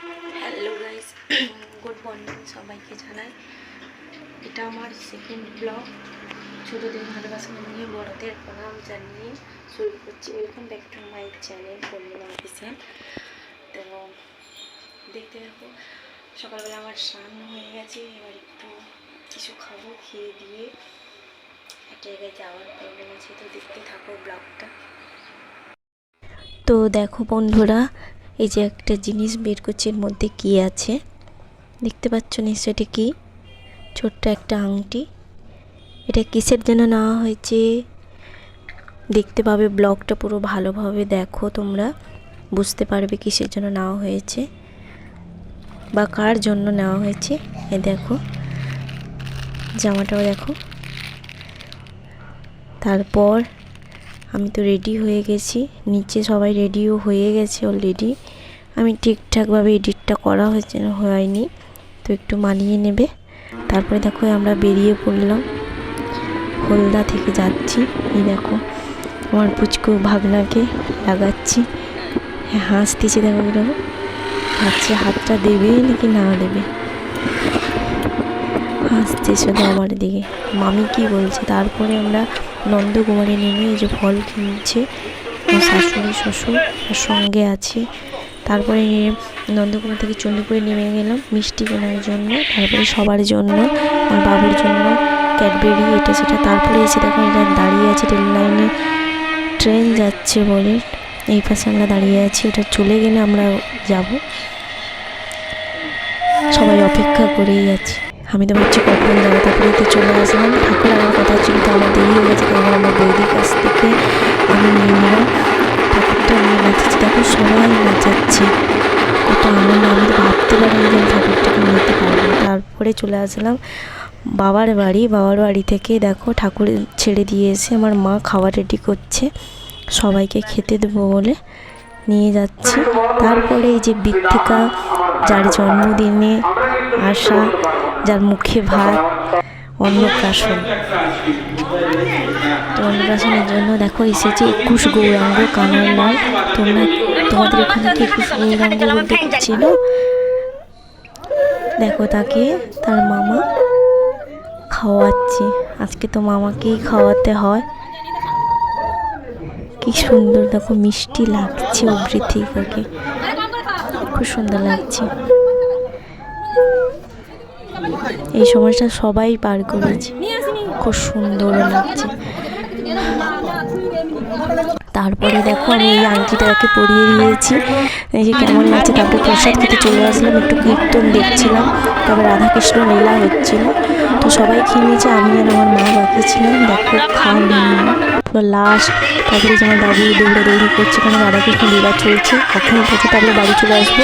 Hello guys, good morning সবাইকে জানাই। এটা আমার সেকেন্ড ব্লগ। ছোটোদের ভালোবাসা নিয়ে বড়দের প্রণাম জানিয়ে শুরু করছি। Welcome back to my channel Purnima official. তো দেখতে দেখো, সকালবেলা আমার স্নান হয়ে গেছে। এবার একটু কিছু খাবো, খেয়ে দিয়ে একটা জায়গায় যাওয়ার প্রবলেম আছে, তো দেখতে থাকো ব্লগটা। তো দেখো বন্ধুরা, এই যে একটা জিনিস বের করছে, এর মধ্যে কি আছে দেখতে পাচ্ছ নিশ্চয়? এটা কি? ছোট্ট একটা আংটি। এটা কিসের জন্য নেওয়া হয়েছে দেখতে পাবে। ব্লগটা পুরো ভালোভাবে দেখো, তোমরা বুঝতে পারবে কিসের জন্য নেওয়া হয়েছে বা কার জন্য নেওয়া হয়েছে। এ দেখো, জামাটাও দেখো। তারপর আমি তো রেডি হয়ে গেছি, নিচে সবাই রেডিও হয়ে গেছে অলরেডি। আমি ঠিকঠাকভাবে এডিটটা করা হয়নি, তো একটু মানিয়ে নেবে। তারপরে দেখো আমরা বেরিয়ে পড়লাম, হলদা থেকে যাচ্ছি। এই দেখো আমার পুচকু ভাগনাকে লাগাচ্ছি, হাসতেছে দেখো, এরকম ভাবছে হাতটা দেবে নাকি না দেবে, হাসছে শুধু আমার দিকে, মামি কি বলছে। তারপরে আমরা নন্দকুমারে নেমে এই যে ফল কিনছে আমার শাশুড়ি শ্বশুর সঙ্গে আছে। তারপরে নন্দকুমার থেকে চণ্ডীপুরে নেমে গেলাম মিষ্টি কেনার জন্য। তারপরে সবার জন্য, আমার বাবুর জন্য ক্যাডবেরি, এটা সেটা। তারপরে এসে দেখো এটা দাঁড়িয়ে আছে রেল লাইনে, ট্রেন যাচ্ছে বলে এই পাশে আমরা দাঁড়িয়ে আছি। এটা চলে গেলে আমরা যাব, সবাই অপেক্ষা করেই আছে। আমি তো ভাবছি কখন যাবো। তারপরে তো চলে আসলাম। ঠাকুর আনার কথা ছিল, তো আমার দেরি হয়ে গেছে, তারপর আমার বৌদির কাছ থেকে আমি নিয়ে নিলাম। ঠাকুরটা নিয়ে নাচাচ্ছি, দেখো সবাই নাচাচ্ছে, কত আনন্দ। আমি তো ভাবতে পারিনি যে আমি ঠাকুরটাকে নিতে পারবো। তারপরে চলে আসলাম বাবার বাড়ি থেকে দেখো ঠাকুর ছেড়ে দিয়ে এসে আমার মা খাবার রেডি করছে, সবাইকে খেতে দেবো বলে নিয়ে যাচ্ছি। তারপরে এই যে বৃত্তিকা, যার জন্মদিনে আসা, যার মুখে ভাত, অন্নপ্রাশন। তো অন্নপ্রাশনের জন্য দেখো এসেছে 21 গৌরাঙ্গ কানাইলাল। তোমাদের ওখানে কি 21 গৌরাঙ্গ বলতে ছিল? দেখো তাকে তার মামা খাওয়াচ্ছে, আজকে তো মামাকেই খাওয়াতে হয়। কি সুন্দর দেখো, মিষ্টি লাগছে অবৃথিকাকে, খুব সুন্দর লাগছে। এই সময়টা সবাই পার করেছে, খুব সুন্দর লাগছে। তারপরে দেখো আমি এই আংটিটাকে পরিয়ে দিয়েছি, এই যে কেমন লাগছে। তারপরে প্রসাদ খেতে চলে আসলাম, একটু কীর্তন দেখছিলাম, তারপরে রাধাকৃষ্ণ লীলা হচ্ছিল। তো সবাই খেয়ে নিয়েছে, আমি আর আমার মা বাকি ছিলাম। দেখো খালি পুরো লাস্ট। তারপরে যে আমার বাবু দৌড়াদৌড়ি করছে, কারণ রাধাকৃষ্ণ লীলা চলছে, এখন পর্যন্ত তারপরে বাড়ি চলে আসবো।